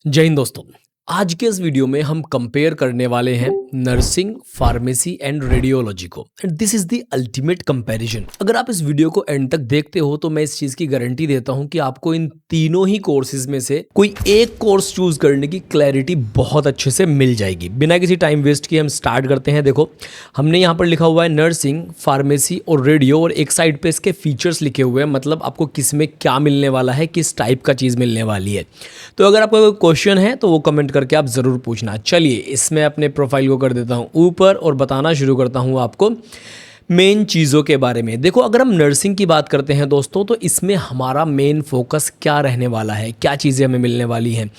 जय हिंद दोस्तों। आज के इस वीडियो में हम कंपेयर करने वाले हैं नर्सिंग, फार्मेसी एंड रेडियोलॉजी को। And this is the ultimate comparison. अगर आप इस वीडियो को एंड तक देखते हो तो मैं इस चीज़ की गारंटी देता हूं कि आपको इन तीनों ही कोर्सेज में से कोई एक कोर्स चूज करने की क्लैरिटी बहुत अच्छे से मिल जाएगी। बिना किसी टाइम वेस्ट किए हम स्टार्ट करते हैं। देखो, हमने यहाँ पर लिखा हुआ है नर्सिंग, फार्मेसी और रेडियो, और एक साइड पे इसके फीचर्स लिखे हुए हैं, मतलब आपको किस में क्या मिलने वाला है, किस टाइप का चीज़ मिलने वाली है। तो अगर आपको कोई क्वेश्चन है तो वो कमेंट करके आप ज़रूर पूछना। चलिए, इसमें अपने प्रोफाइल को कर देता हूँ ऊपर और बताना शुरू करता हूँ आपको मेन चीज़ों के बारे में। देखो, अगर हम नर्सिंग की बात करते हैं दोस्तों, तो इसमें हमारा मेन फोकस क्या रहने वाला है, क्या चीज़ें हमें मिलने वाली हैं।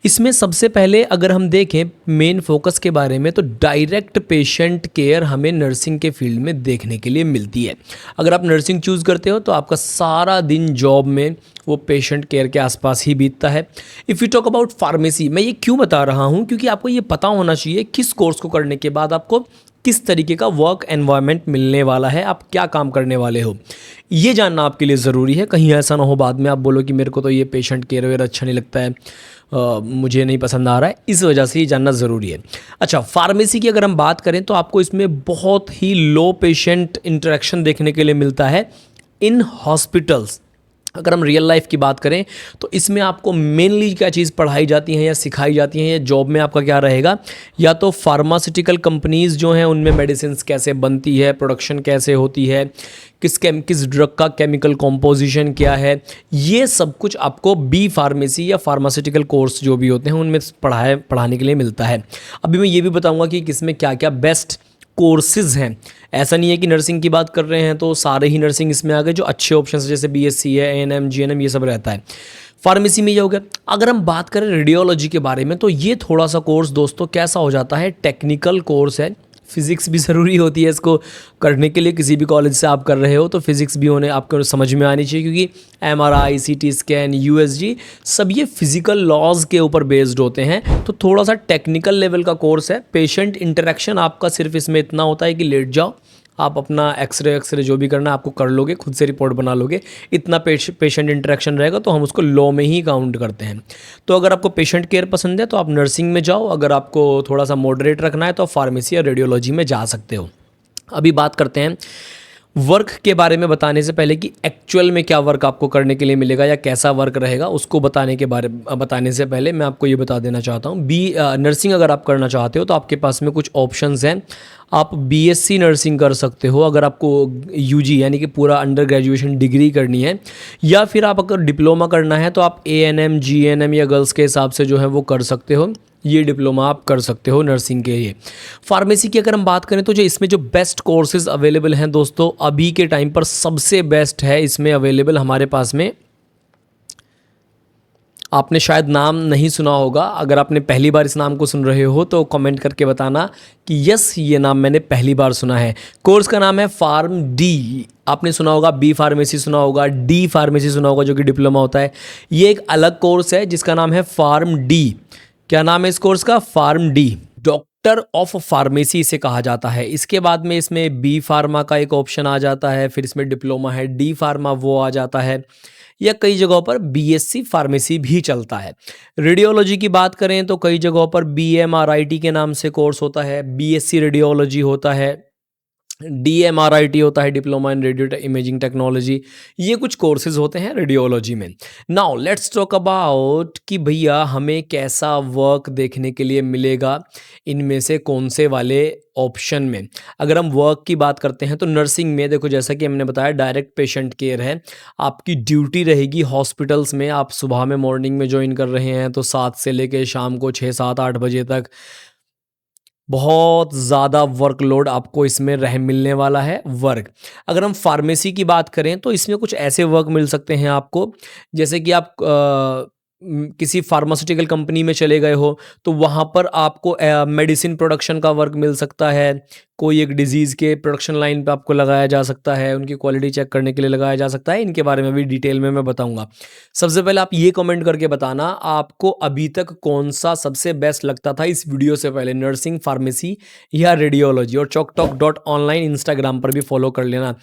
इसमें सबसे पहले अगर हम देखें मेन फोकस के बारे में, तो डायरेक्ट पेशेंट केयर हमें नर्सिंग के फील्ड में देखने के लिए मिलती है। अगर आप नर्सिंग चूज़ करते हो तो आपका सारा दिन जॉब में वो पेशेंट केयर के आसपास ही बीतता है। If you talk about pharmacy, मैं ये क्यों बता रहा हूँ, क्योंकि आपको ये पता होना चाहिए किस कोर्स को करने के बाद आपको किस तरीके का वर्क एनवायरनमेंट मिलने वाला है, आप क्या काम करने वाले हो, ये जानना आपके लिए ज़रूरी है। कहीं ऐसा ना हो बाद में आप बोलो कि मेरे को तो ये पेशेंट केयर वेयर अच्छा नहीं लगता है, मुझे नहीं पसंद आ रहा है, इस वजह से ये जानना ज़रूरी है। अच्छा, फार्मेसी की अगर हम बात करें तो आपको इसमें बहुत ही लो पेशेंट इंटरेक्शन देखने के लिए मिलता है इन हॉस्पिटल्स। अगर हम रियल लाइफ की बात करें तो इसमें आपको मेनली क्या चीज़ पढ़ाई जाती हैं या सिखाई जाती हैं, या जॉब में आपका क्या रहेगा, या तो फार्मास्यूटिकल कंपनीज़ जो हैं उनमें मेडिसिन कैसे बनती है, प्रोडक्शन कैसे होती है, किस ड्रग का केमिकल कॉम्पोजिशन क्या है, ये सब कुछ आपको बी फार्मेसी या फार्मास्यूटिकल कोर्स जो भी होते हैं उनमें पढ़ाने के लिए मिलता है। अभी मैं ये भी बताऊँगा कि किसमें क्या क्या बेस्ट कोर्सेज़ हैं। ऐसा नहीं है कि नर्सिंग की बात कर रहे हैं तो सारे ही नर्सिंग इसमें आ गए। जो अच्छे ऑप्शन है जैसे बीएससी है, एएनएम, जीएनएम, ये सब रहता है। फार्मेसी में ये हो गया। अगर हम बात करें रेडियोलॉजी के बारे में, तो ये थोड़ा सा कोर्स दोस्तों कैसा हो जाता है, टेक्निकल कोर्स है। फिज़िक्स भी ज़रूरी होती है इसको करने के लिए। किसी भी कॉलेज से आप कर रहे हो तो फिज़िक्स भी होने आपको समझ में आनी चाहिए, क्योंकि एमआरआई, सीटी स्कैन, यूएसजी, सब ये फिज़िकल लॉज के ऊपर बेस्ड होते हैं। तो थोड़ा सा टेक्निकल लेवल का कोर्स है। पेशेंट इंटरेक्शन आपका सिर्फ इसमें इतना होता है कि लेट जाओ, आप अपना एक्सरे जो भी करना है आपको कर लोगे, खुद से रिपोर्ट बना लोगे। इतना पेशेंट इंटरेक्शन रहेगा तो हम उसको लॉ में ही काउंट करते हैं। तो अगर आपको पेशेंट केयर पसंद है तो आप नर्सिंग में जाओ, अगर आपको थोड़ा सा मॉडरेट रखना है तो आप फार्मेसी या रेडियोलॉजी में जा सकते हो। अभी बात करते हैं वर्क के बारे में, बताने से पहले कि एक्चुअल में क्या वर्क आपको करने के लिए मिलेगा या कैसा वर्क रहेगा, उसको बताने से पहले मैं आपको ये बता देना चाहता हूँ। नर्सिंग अगर आप करना चाहते हो तो आपके पास में कुछ ऑप्शंस हैं। आप बीएससी नर्सिंग कर सकते हो अगर आपको यूजी यानी कि पूरा अंडर ग्रेजुएशन डिग्री करनी है, या फिर आप अगर डिप्लोमा करना है तो आप एएनएम, जीएनएम या गर्ल्स के हिसाब से जो है वो कर सकते हो। ये डिप्लोमा आप कर सकते हो नर्सिंग के लिए। फार्मेसी की अगर हम बात करें तो जो इसमें जो बेस्ट कोर्सेज अवेलेबल हैं दोस्तों, अभी के टाइम पर सबसे बेस्ट है इसमें अवेलेबल हमारे पास में, आपने शायद नाम नहीं सुना होगा। अगर आपने पहली बार इस नाम को सुन रहे हो तो कमेंट करके बताना कि यस, ये नाम मैंने पहली बार सुना है। कोर्स का नाम है फार्म डी। आपने सुना होगा बी फार्मेसी, सुना होगा डी फार्मेसी, सुना होगा जो कि डिप्लोमा होता है। ये एक अलग कोर्स है जिसका नाम है फार्म डी। क्या नाम है इस कोर्स का? Pharm D. Doctor of pharmacy इसे कहा जाता है। इसके बाद में इसमें बी फार्मा का एक ऑप्शन आ जाता है, फिर इसमें डिप्लोमा है, डी फार्मा वो आ जाता है, या कई जगहों पर बीएससी फार्मेसी भी चलता है। रेडियोलॉजी की बात करें तो कई जगहों पर बीएमआरआईटी के नाम से कोर्स होता है, बीएससी रेडियोलॉजी होता है, डीएमआरआईटी होता है, diploma in radio imaging technology. ये कुछ कोर्सेज होते हैं रेडियोलॉजी में। नाउ लेट्स टॉक अबाउट कि भैया हमें कैसा वर्क देखने के लिए मिलेगा इनमें से कौन से वाले ऑप्शन में। अगर हम वर्क की बात करते हैं तो नर्सिंग में देखो, जैसा कि हमने बताया डायरेक्ट पेशेंट केयर है। आपकी ड्यूटी रहेगी हॉस्पिटल्स में। आप सुबह में मॉर्निंग में ज्वाइन कर रहे हैं तो 7 से लेके शाम को 6, 7, 8 बजे तक बहुत ज़्यादा वर्कलोड आपको इसमें मिलने वाला है वर्क। अगर हम फार्मेसी की बात करें तो इसमें कुछ ऐसे वर्क मिल सकते हैं आपको, जैसे कि आप किसी फार्मास्यूटिकल कंपनी में चले गए हो तो वहाँ पर आपको मेडिसिन प्रोडक्शन का वर्क मिल सकता है। कोई एक डिजीज़ के प्रोडक्शन लाइन पे आपको लगाया जा सकता है, उनकी क्वालिटी चेक करने के लिए लगाया जा सकता है। इनके बारे में भी डिटेल में मैं बताऊंगा। सबसे पहले आप ये कमेंट करके बताना आपको अभी तक कौन सा सबसे बेस्ट लगता था इस वीडियो से पहले, नर्सिंग, फार्मेसी या रेडियोलॉजी। और चॉकटॉक.online इंस्टाग्राम पर भी फॉलो कर लेना।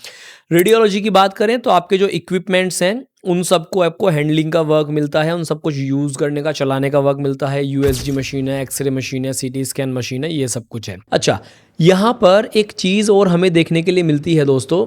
रेडियोलॉजी की बात करें तो आपके जो इक्विपमेंट्स हैं उन सबको आपको हैंडलिंग का वर्क मिलता है, उन सब कुछ यूज़ करने का, चलाने का वर्क मिलता है। यूएसजी मशीन है, एक्सरे मशीन है, सीटी स्कैन मशीन है, ये सब कुछ है। अच्छा, यहाँ पर एक चीज़ और हमें देखने के लिए मिलती है दोस्तों,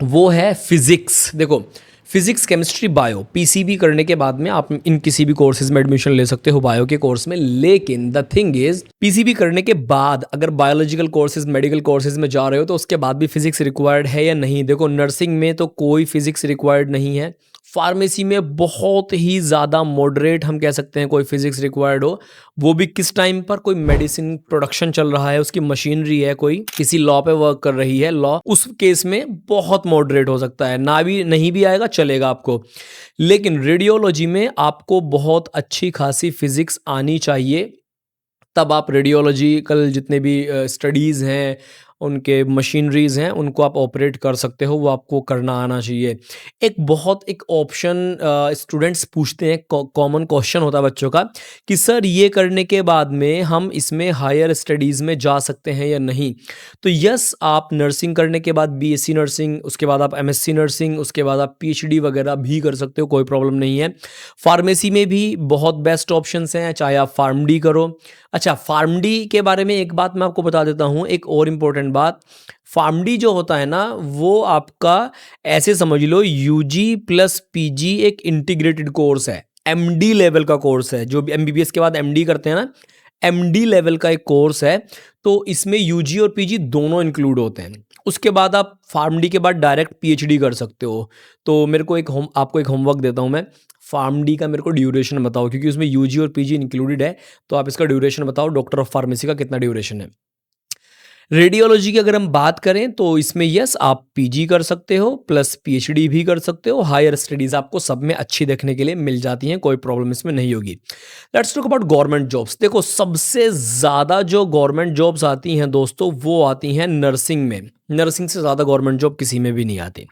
वो है फिज़िक्स। देखो, फिज़िक्स, केमिस्ट्री, बायो, पीसीबी करने के बाद में आप इन किसी भी कोर्सेज़ में एडमिशन ले सकते हो बायो के कोर्स में। लेकिन द थिंग इज़, पीसीबी करने के बाद अगर बायोलॉजिकल कोर्सेज़, मेडिकल कोर्सेज़ में जा रहे हो तो उसके बाद भी फिज़िक्स रिक्वायर्ड है या नहीं? देखो, नर्सिंग में तो कोई फिज़िक्स रिक्वायर्ड नहीं है। फार्मेसी में बहुत ही ज़्यादा मॉडरेट हम कह सकते हैं कोई फिज़िक्स रिक्वायर्ड हो, वो भी किस टाइम पर? कोई मेडिसिन प्रोडक्शन चल रहा है, उसकी मशीनरी है, कोई किसी लॉ पे वर्क कर रही है, लॉ, उस केस में बहुत मॉडरेट हो सकता है, ना भी नहीं भी आएगा चलेगा आपको। लेकिन रेडियोलॉजी में आपको बहुत अच्छी खासी फिज़िक्स आनी चाहिए, तब आप रेडियोलॉजिकल जितने भी स्टडीज़ हैं, उनके मशीनरीज़ हैं, उनको आप ऑपरेट कर सकते हो, वो आपको करना आना चाहिए। एक ऑप्शन स्टूडेंट्स पूछते हैं, कॉमन क्वेश्चन होता है बच्चों का कि सर ये करने के बाद में हम इसमें हायर स्टडीज़ में जा सकते हैं या नहीं? तो यस, आप नर्सिंग करने के बाद बीएससी नर्सिंग, उसके बाद आप एमएससी नर्सिंग, उसके बाद आप पीएचडी वगैरह भी कर सकते हो, कोई प्रॉब्लम नहीं है। फार्मेसी में भी बहुत बेस्ट ऑप्शंस हैं, चाहे आप फार्मडी करो। अच्छा, फार्मडी के बारे में एक बात मैं आपको बता देता हूँ, एक और इम्पोर्टेंट बात। फार्मडी जो होता है ना, वो आपका ऐसे समझ लो यूजी प्लस पीजी एक इंटीग्रेटेड कोर्स है, एमडी लेवल का कोर्स है। जो भी एमबीबीएस के बाद एमडी करते हैं ना, एमडी लेवल का एक कोर्स है। तो इसमें यूजी और पीजी दोनों इंक्लूड होते हैं। उसके बाद आप फार्मडी के बाद डायरेक्ट पीएचडी कर सकते हो। तो मेरे को आपको एक होमवर्क देता हूँ मैं, फार्मडी का मेरे को ड्यूरेशन बताओ, क्योंकि उसमें यूजी और पीजी इंक्लूडेड है। तो आप इसका ड्यूरेशन बताओ, डॉक्टर ऑफ फार्मेसी का कितना ड्यूरेशन है। रेडियोलॉजी की अगर हम बात करें तो इसमें यस, आप पीजी कर सकते हो प्लस पीएचडी भी कर सकते हो। हायर स्टडीज़ आपको सब में अच्छी देखने के लिए मिल जाती हैं, कोई प्रॉब्लम इसमें नहीं होगी। Let's talk about government jobs. देखो, सबसे ज़्यादा जो गवर्नमेंट जॉब्स आती हैं दोस्तों, वो आती हैं नर्सिंग में। नर्सिंग से ज़्यादा गवर्नमेंट जॉब किसी में भी नहीं आती।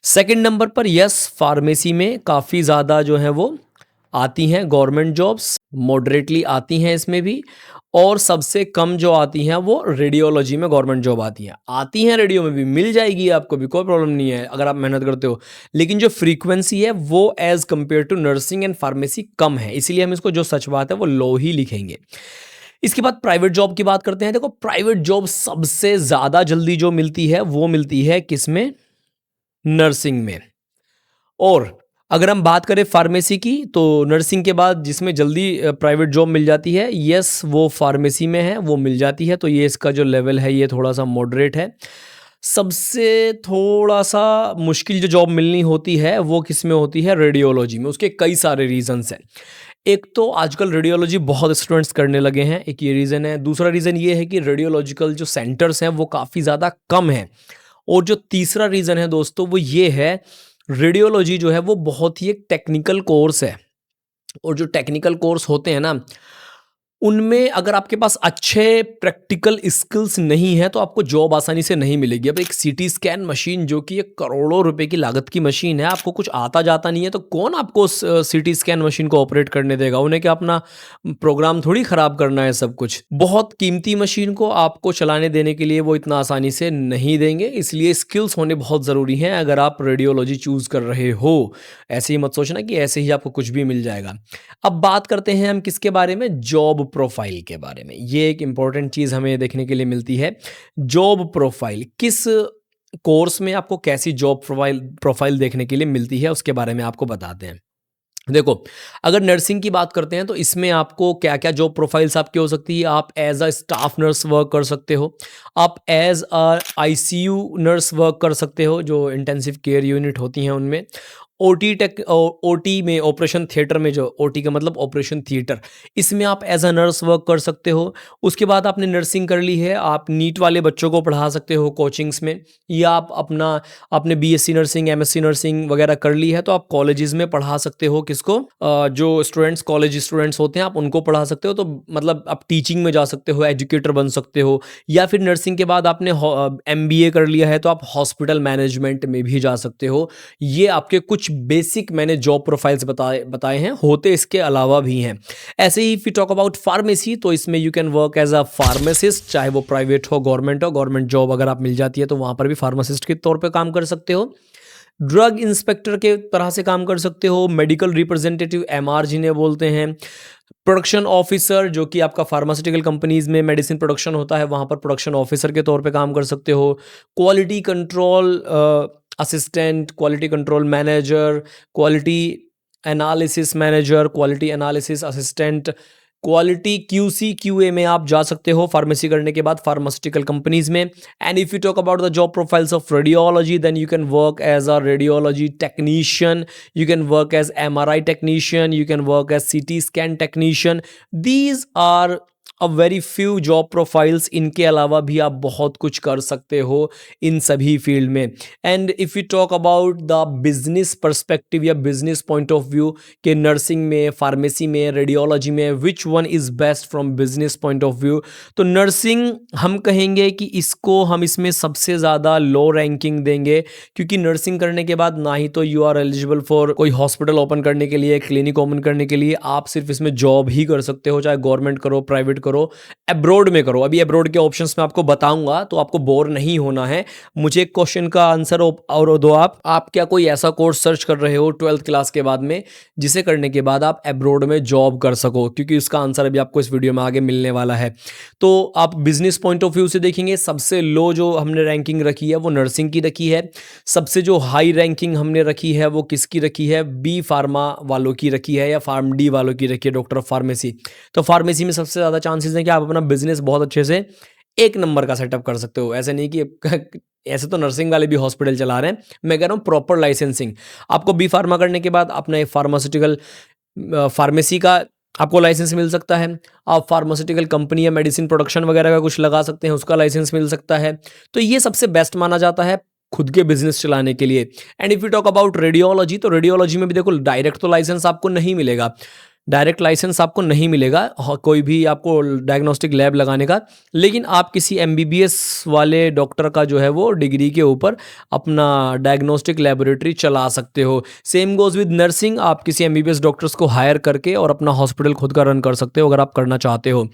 सेकंड नंबर पर यस, फार्मेसी में काफ़ी ज़्यादा जो है वो आती हैं गवर्नमेंट जॉब्स, मॉडरेटली आती हैं इसमें भी। और सबसे कम जो आती हैं वो रेडियोलॉजी में गवर्नमेंट जॉब आती हैं रेडियो में भी मिल जाएगी आपको भी, कोई प्रॉब्लम नहीं है अगर आप मेहनत करते हो। लेकिन जो फ्रीक्वेंसी है वो as compare to nursing and pharmacy कम है, इसीलिए हम इसको जो सच बात है वो लो ही लिखेंगे। इसके बाद प्राइवेट जॉब की बात करते हैं। देखो, प्राइवेट जॉब सबसे ज़्यादा जल्दी जो मिलती है वो मिलती है किसमें? नर्सिंग में। और अगर हम बात करें फार्मेसी की, तो नर्सिंग के बाद जिसमें जल्दी प्राइवेट जॉब मिल जाती है, यस, वो फार्मेसी में है, वो मिल जाती है। तो ये इसका जो लेवल है ये थोड़ा सा मॉडरेट है। सबसे थोड़ा सा मुश्किल जो जॉब मिलनी होती है वो किस में होती है? रेडियोलॉजी में। उसके कई सारे रीजंस हैं। एक तो आजकल रेडियोलॉजी बहुत स्टूडेंट्स करने लगे हैं, एक ये रीज़न है। दूसरा रीज़न ये है कि रेडियोलॉजिकल जो सेंटर्स हैं वो काफ़ी ज़्यादा कम हैं। और जो तीसरा रीज़न है दोस्तों वो ये है, रेडियोलॉजी जो है वो बहुत ही एक टेक्निकल कोर्स है। और जो टेक्निकल कोर्स होते हैं ना, उनमें अगर आपके पास अच्छे प्रैक्टिकल स्किल्स नहीं है तो आपको जॉब आसानी से नहीं मिलेगी। अब एक सीटी स्कैन मशीन जो कि एक करोड़ों रुपए की लागत की मशीन है, आपको कुछ आता जाता नहीं है तो कौन आपको उस सीटी स्कैन मशीन को ऑपरेट करने देगा? उन्हें क्या अपना प्रोग्राम थोड़ी ख़राब करना है सब कुछ। बहुत कीमती मशीन को आपको चलाने देने के लिए वो इतना आसानी से नहीं देंगे, इसलिए स्किल्स होने बहुत ज़रूरी हैं अगर आप रेडियोलॉजी चूज़ कर रहे हो। ऐसे ही मत सोचना कि ऐसे ही आपको कुछ भी मिल जाएगा। अब बात करते हैं हम किसके बारे में? जॉब प्रोफाइल के बारे में। ये एक इम्पॉर्टेंट चीज़ हमें देखने के लिए मिलती है। जॉब प्रोफाइल, किस कोर्स में आपको कैसी जॉब प्रोफाइल देखने के लिए मिलती है, उसके बारे में आपको बताते हैं। देखो, अगर नर्सिंग की बात करते हैं तो इसमें आपको क्या-क्या जॉब प्रोफाइल्स आपकी हो सकती है। आप as a staff nurse work कर सकते हो। आप as a ICU nurse work कर सकते हो, जो इंटेंसिव केयर यूनिट होती हैं उनमें। ओटी में, ऑपरेशन थिएटर में, जो ओटी का मतलब ऑपरेशन थिएटर, इसमें आप एज अ नर्स वर्क कर सकते हो। उसके बाद आपने नर्सिंग कर ली है, आप नीट वाले बच्चों को पढ़ा सकते हो कोचिंग्स में, या आप आपने बीएससी नर्सिंग, एमएससी नर्सिंग वगैरह कर ली है तो आप कॉलेजेस में पढ़ा सकते हो। किसको? जो स्टूडेंट्स, कॉलेज स्टूडेंट्स होते हैं, आप उनको पढ़ा सकते हो। तो मतलब आप टीचिंग में जा सकते हो, एजुकेटर बन सकते हो। या फिर नर्सिंग के बाद आपने एमबीए कर लिया है तो आप हॉस्पिटल मैनेजमेंट में भी जा सकते हो। ये आपके कुछ बेसिक मैंने जॉब प्रोफाइल्स बताए हैं, होते इसके अलावा भी हैं। ऐसे ही फिर टॉक अबाउट फार्मेसी, तो इसमें you can work as a pharmacist, चाहे वो प्राइवेट हो, गवर्नमेंट हो। गवर्नमेंट जॉब अगर आप मिल जाती है तो वहाँ पर भी फार्मासिस्ट के तौर पे काम कर सकते हो। ड्रग इंस्पेक्टर के तरह से काम कर सकते हो, मेडिकल रिप्रेजेंटेटिव एमआर जिन्हें बोलते हैं, प्रोडक्शन ऑफिसर जो कि आपका फार्मास्यूटिकल कंपनीज में मेडिसिन प्रोडक्शन होता है वहाँ पर प्रोडक्शन ऑफिसर के तौर पे काम कर सकते हो, quality control assistant, quality control manager, quality analysis manager, quality analysis assistant, quality QC QA में आप जा सकते हो फार्मेसी करने के बाद फार्मास्यूटिकल कंपनीज में। And if you talk about the job profiles of radiology then you can work as a radiology technician, you can work as MRI technician, you can work as CT scan technician. These are a very few job profiles. इनके अलावा भी आप बहुत कुछ कर सकते हो इन सभी फील्ड में। And if you talk about the business perspective या बिजनेस पॉइंट ऑफ व्यू के नर्सिंग में, फार्मेसी में, रेडियोलॉजी में which one is best from business point of view, तो नर्सिंग हम कहेंगे कि इसको हम इसमें सबसे ज़्यादा लो रैंकिंग देंगे, क्योंकि नर्सिंग करने के बाद ना ही तो यू आर एलिजिबल फॉर कोई हॉस्पिटल ओपन करने के लिए, क्लिनिक ओपन करने के लिए, आप सिर्फ इसमें जॉब ही कर सकते हो, चाहे गवर्नमेंट करो, प्राइवेट करो, अब्रॉड में करो। अभी अब्रॉड के ऑप्शंस मैं आपको बताऊंगा तो आपको बोर नहीं होना है। मुझे एक क्वेश्चन का आंसर और दो आप क्या कोई ऐसा कोर्स सर्च कर रहे हो 12th क्लास के बाद में जिसे करने के बाद आप अब्रॉड में जॉब कर सको, क्योंकि उसका आंसर अभी आपको इस वीडियो में आगे मिलने वाला है। तो आप बिजनेस पॉइंट ऑफ व्यू से देखेंगे, सबसे लो जो हमने रैंकिंग रखी है वो नर्सिंग की रखी है, सबसे जो हाई रैंकिंग हमने रखी है वो किसकी रखी है, बी फार्मा वालों की रखी है या फार्म डी वालों की रखी है, डॉक्टर ऑफ फार्मेसी। तो फार्मेसी में सबसे ज़्यादा चांसेस हैं कि आप अपना बिजनेस बहुत अच्छे से एक नंबर का सेटअप कर सकते हो। ऐसे नहीं कि ऐसे तो नर्सिंग वाले भी हॉस्पिटल चला रहे हैं, मैं कह रहा हूँ प्रॉपर लाइसेंसिंग। आपको बी फार्मा करने के बाद अपना एक फार्मास्यूटिकल फार्मेसी का आपको लाइसेंस मिल सकता है, आप फार्मास्यूटिकल कंपनी या मेडिसिन प्रोडक्शन वगैरह का कुछ लगा सकते हैं, उसका लाइसेंस मिल सकता है। तो ये सबसे बेस्ट माना जाता है खुद के बिजनेस चलाने के लिए। And if you talk about radiology, तो रेडियोलॉजी में भी देखो डायरेक्ट तो लाइसेंस आपको नहीं मिलेगा, डायरेक्ट लाइसेंस आपको नहीं मिलेगा कोई भी आपको डायग्नोस्टिक लैब लगाने का, लेकिन आप किसी एमबीबीएस वाले डॉक्टर का जो है वो डिग्री के ऊपर अपना डायग्नोस्टिक लेबोरेटरी चला सकते हो। सेम गोज विद नर्सिंग, आप किसी एमबीबीएस डॉक्टर्स को हायर करके और अपना हॉस्पिटल खुद का रन कर सकते हो अगर आप करना चाहते हो।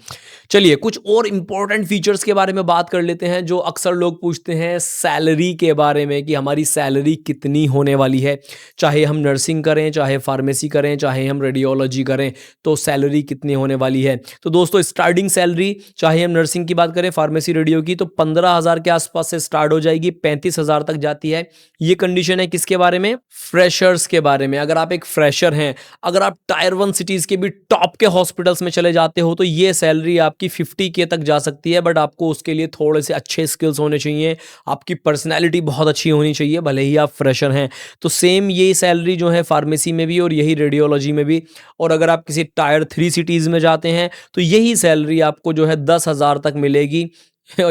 चलिए कुछ और इंपॉर्टेंट फीचर्स के बारे में बात कर लेते हैं जो अक्सर लोग पूछते हैं, सैलरी के बारे में कि हमारी सैलरी कितनी होने वाली है, चाहे हम नर्सिंग करें, चाहे फार्मेसी करें, चाहे हम रेडियोलॉजी करें, तो सैलरी कितनी होने वाली है। तो दोस्तों स्टार्टिंग सैलरी चाहे हम नर्सिंग की बात करें, फार्मेसी, रेडियो की, तो 15,000 के आसपास से स्टार्ट हो जाएगी, 35,000 तक जाती है। ये कंडीशन है किसके बारे में, फ्रेशर्स के बारे में। अगर आप एक फ्रेशर हैं, अगर आप टायर 1 सिटीज के भी टॉप के हॉस्पिटल्स में चले जाते हो तो ये सैलरी आपकी 50K तक जा सकती है, बट आपको उसके लिए थोड़े से अच्छे स्किल्स होने चाहिए, आपकी पर्सनैलिटी बहुत अच्छी होनी चाहिए, भले ही आप फ्रेशर हैं। तो सेम ये सैलरी जो है फार्मेसी में भी और यही रेडियोलॉजी में भी। और अगर आप किसी टायर 3 सिटीज़ में जाते हैं तो यही सैलरी आपको जो है 10,000 तक मिलेगी।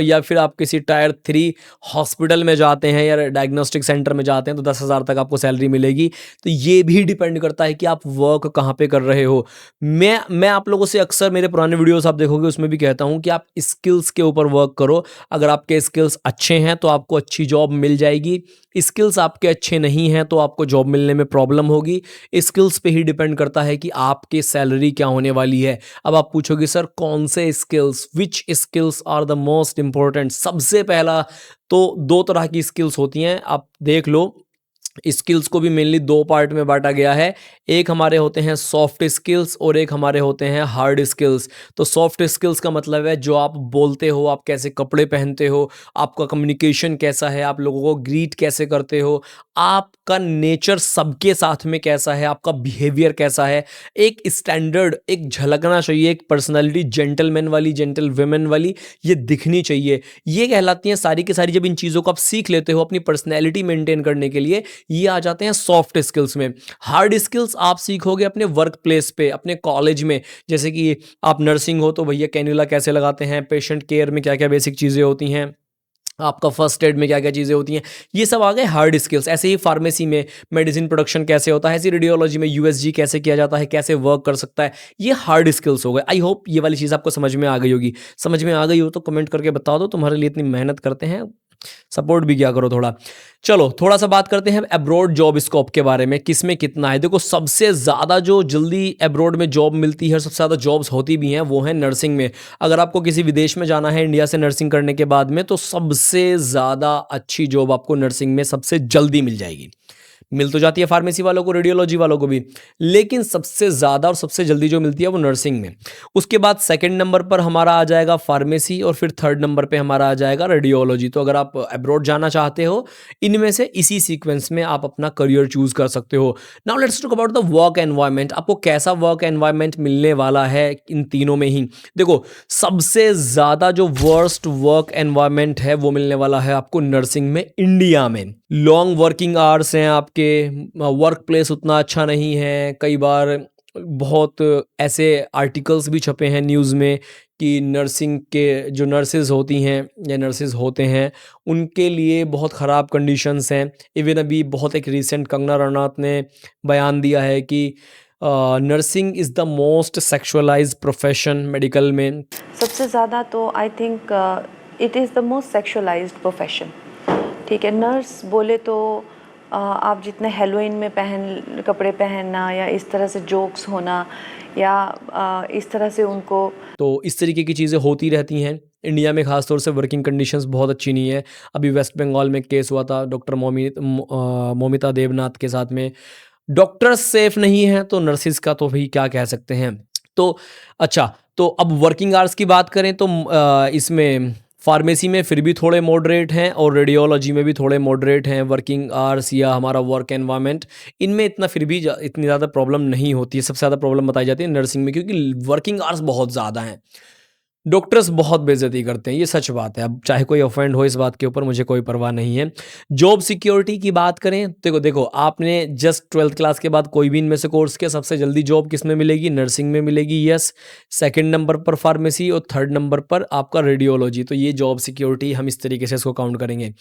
या फिर आप किसी टायर 3 हॉस्पिटल में जाते हैं या डायग्नोस्टिक सेंटर में जाते हैं तो 10,000 तक आपको सैलरी मिलेगी। तो ये भी डिपेंड करता है कि आप वर्क कहाँ पे कर रहे हो। मैं आप लोगों से अक्सर मेरे पुराने वीडियोस आप देखोगे उसमें भी कहता हूँ कि आप स्किल्स के ऊपर वर्क करो। अगर आपके स्किल्स अच्छे हैं तो आपको अच्छी जॉब मिल जाएगी, स्किल्स आपके अच्छे नहीं हैं तो आपको जॉब मिलने में प्रॉब्लम होगी। स्किल्स पे ही डिपेंड करता है कि आपकी सैलरी क्या होने वाली है। अब आप पूछोगे सर कौन से skills, which skills are the most important. सबसे पहला तो 2 तरह की स्किल्स होती हैं, आप देख लो। स्किल्स को भी मेनली 2 पार्ट में बांटा गया है, एक हमारे होते हैं सॉफ्ट स्किल्स और एक हमारे होते हैं हार्ड स्किल्स। तो सॉफ्ट स्किल्स का मतलब है जो आप बोलते हो, आप कैसे कपड़े पहनते हो, आपका कम्युनिकेशन कैसा है, आप लोगों को ग्रीट कैसे करते हो, आपका नेचर सबके साथ में कैसा है, आपका बिहेवियर कैसा है, एक स्टैंडर्ड, एक झलकना चाहिए, एक पर्सनैलिटी जेंटलमैन वाली, जेंटल वुमेन वाली ये दिखनी चाहिए। ये कहलाती हैं सारी की सारी। जब इन चीज़ों को आप सीख लेते हो अपनी पर्सनैलिटी मेंटेन करने के लिए, ये आ जाते हैं सॉफ्ट स्किल्स में। हार्ड स्किल्स आप सीखोगे अपने वर्क प्लेस पे, अपने कॉलेज में। जैसे कि आप नर्सिंग हो तो भैया कैन्युला कैसे लगाते हैं, पेशेंट केयर में क्या क्या बेसिक चीज़ें होती हैं, आपका फर्स्ट एड में क्या क्या चीज़ें होती हैं, ये सब आ गए हार्ड स्किल्स। ऐसे ही फार्मेसी में मेडिसिन प्रोडक्शन कैसे होता है, ऐसी रेडियोलॉजी में यूएसजी कैसे किया जाता है, कैसे वर्क कर सकता है, ये हार्ड स्किल्स हो गए। आई होप ये वाली चीज़ आपको समझ में आ गई होगी। समझ में आ गई हो तो कमेंट करके बता दो, तुम्हारे लिए इतनी मेहनत करते हैं, सपोर्ट भी किया करो थोड़ा। चलो थोड़ा सा बात करते हैं अब्रॉड जॉब स्कोप के बारे में, किस में कितना है। देखो सबसे ज़्यादा जो जल्दी अब्रॉड में जॉब मिलती है, सबसे ज़्यादा जॉब्स होती भी हैं, वो है नर्सिंग में। अगर आपको किसी विदेश में जाना है इंडिया से नर्सिंग करने के बाद में, तो सबसे ज़्यादा अच्छी जॉब आपको नर्सिंग में सबसे जल्दी मिल जाएगी। मिल तो जाती है फार्मेसी वालों को, रेडियोलॉजी वालों को भी, लेकिन सबसे ज़्यादा और सबसे जल्दी जो मिलती है वो नर्सिंग में। उसके बाद सेकंड नंबर पर हमारा आ जाएगा फार्मेसी और फिर थर्ड नंबर पे हमारा आ जाएगा रेडियोलॉजी। तो अगर आप अब्रॉड जाना चाहते हो, इनमें से इसी सीक्वेंस में आप अपना करियर चूज़ कर सकते हो। Now let's talk about the work environment. आपको कैसा वर्क एनवायरनमेंट मिलने वाला है इन तीनों में ही? देखो, सबसे ज़्यादा जो वर्स्ट वर्क एनवायरनमेंट है वो मिलने वाला है आपको नर्सिंग में, इंडिया में। लॉन्ग वर्किंग आवर्स हैं आपके, वर्क प्लेस उतना अच्छा नहीं है। कई बार बहुत ऐसे आर्टिकल्स भी छपे हैं न्यूज़ में कि नर्सिंग के जो नर्सेज़ होती हैं या नर्सेज़ होते हैं, उनके लिए बहुत ख़राब कंडीशंस हैं। इवन अभी बहुत एक रिसेंट कंगना रनौत ने बयान दिया है कि nursing is the most sexualised profession medical में। सबसे ज़्यादा तो I think it is the most sexualised profession. ठीक है, नर्स बोले तो आप जितने हेलोइन में कपड़े पहनना या इस तरह से जोक्स होना या इस तरह से उनको, तो इस तरीके की चीज़ें होती रहती हैं। इंडिया में ख़ास तौर से वर्किंग कंडीशंस बहुत अच्छी नहीं है। अभी वेस्ट बंगाल में केस हुआ था डॉक्टर मोमिता देवनाथ के साथ में। डॉक्टर्स सेफ नहीं हैं तो नर्सिस का तो भी क्या कह सकते हैं। तो अच्छा, तो अब वर्किंग आवर्स की बात करें तो इसमें फार्मेसी में फिर भी थोड़े मॉडरेट हैं और रेडियोलॉजी में भी थोड़े मॉडरेट हैं वर्किंग आवर्स या हमारा वर्क एनवायरनमेंट। इनमें इतना फिर भी इतनी ज़्यादा प्रॉब्लम नहीं होती है। सबसे ज़्यादा प्रॉब्लम बताई जाती है नर्सिंग में, क्योंकि वर्किंग आवर्स बहुत ज़्यादा हैं। डॉक्टर्स बहुत बेइज्जती करते हैं, ये सच बात है। अब चाहे कोई ऑफेंड हो इस बात के ऊपर, मुझे कोई परवाह नहीं है। जॉब सिक्योरिटी की बात करें, देखो देखो आपने जस्ट 12th क्लास के बाद कोई भी इनमें से कोर्स किया, सबसे जल्दी जॉब किस में मिलेगी? नर्सिंग में मिलेगी, यस। सेकंड नंबर पर फार्मेसी और थर्ड नंबर पर आपका रेडियोलॉजी। तो ये जॉब सिक्योरिटी हम इस तरीके से इसको काउंट करेंगे।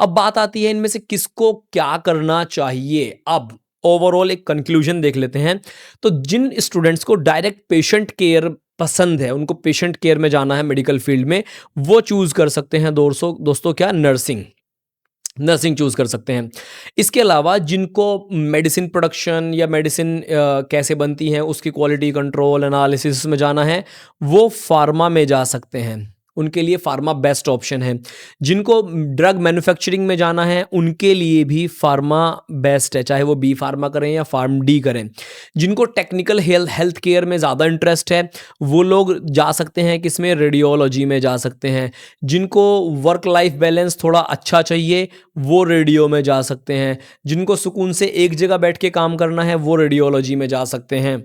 अब बात आती है इनमें से किसको क्या करना चाहिए। अब ओवरऑल एक कंक्लूजन देख लेते हैं। तो जिन स्टूडेंट्स को डायरेक्ट पेशेंट केयर पसंद है, उनको पेशेंट केयर में जाना है मेडिकल फील्ड में, वो चूज़ कर सकते हैं दोस्तों क्या, नर्सिंग चूज़ कर सकते हैं। इसके अलावा जिनको मेडिसिन प्रोडक्शन या मेडिसिन कैसे बनती हैं उसकी क्वालिटी कंट्रोल एनालिसिस में जाना है, वो फार्मा में जा सकते हैं। उनके लिए फार्मा बेस्ट ऑप्शन है। जिनको ड्रग मैन्युफैक्चरिंग में जाना है उनके लिए भी फार्मा बेस्ट है, चाहे वो बी फार्मा करें या फार्म डी करें। जिनको टेक्निकल हेल्थ केयर में ज़्यादा इंटरेस्ट है वो लोग जा सकते हैं किसमें, रेडियोलॉजी में जा सकते हैं। जिनको वर्क लाइफ बैलेंस थोड़ा अच्छा चाहिए वो रेडियो में जा सकते हैं। जिनको सुकून से एक जगह बैठ के काम करना है वो रेडियोलॉजी में जा सकते हैं।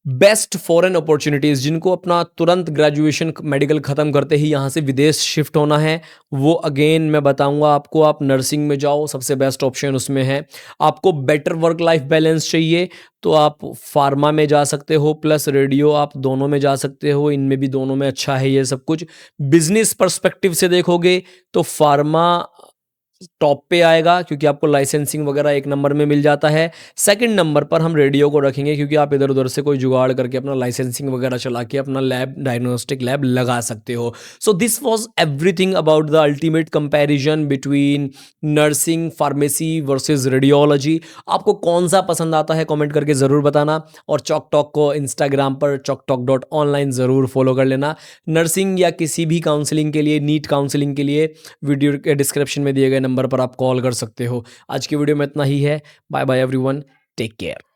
बेस्ट फॉरेन अपॉर्चुनिटीज़, जिनको अपना तुरंत ग्रेजुएशन मेडिकल ख़त्म करते ही यहाँ से विदेश शिफ्ट होना है, वो अगेन मैं बताऊँगा आपको, आप नर्सिंग में जाओ, सबसे बेस्ट ऑप्शन उसमें है। आपको बेटर वर्क लाइफ बैलेंस चाहिए तो आप फार्मा में जा सकते हो, प्लस रेडियो आप दोनों में जा सकते हो। इनमें भी दोनों में अच्छा है ये सब कुछ। बिजनेस पर्सपेक्टिव से देखोगे तो फार्मा टॉप पे आएगा क्योंकि आपको लाइसेंसिंग वगैरह एक नंबर में मिल जाता है। सेकंड नंबर पर हम रेडियो को रखेंगे क्योंकि आप इधर उधर से कोई जुगाड़ करके अपना लाइसेंसिंग वगैरह चला के अपना लैब, डायग्नोस्टिक लैब लगा सकते हो। So this was everything about the ultimate comparison between nursing, pharmacy versus radiology. आपको कौन सा पसंद आता है कमेंट करके ज़रूर बताना, और चॉक टॉक को इंस्टाग्राम पर choktalk.online ज़रूर फॉलो कर लेना। नर्सिंग या किसी भी काउंसलिंग के लिए, नीट काउंसलिंग के लिए वीडियो के डिस्क्रिप्शन में दिए गए नंबर पर आप कॉल कर सकते हो। आज की वीडियो में इतना ही है। Bye bye everyone, take care.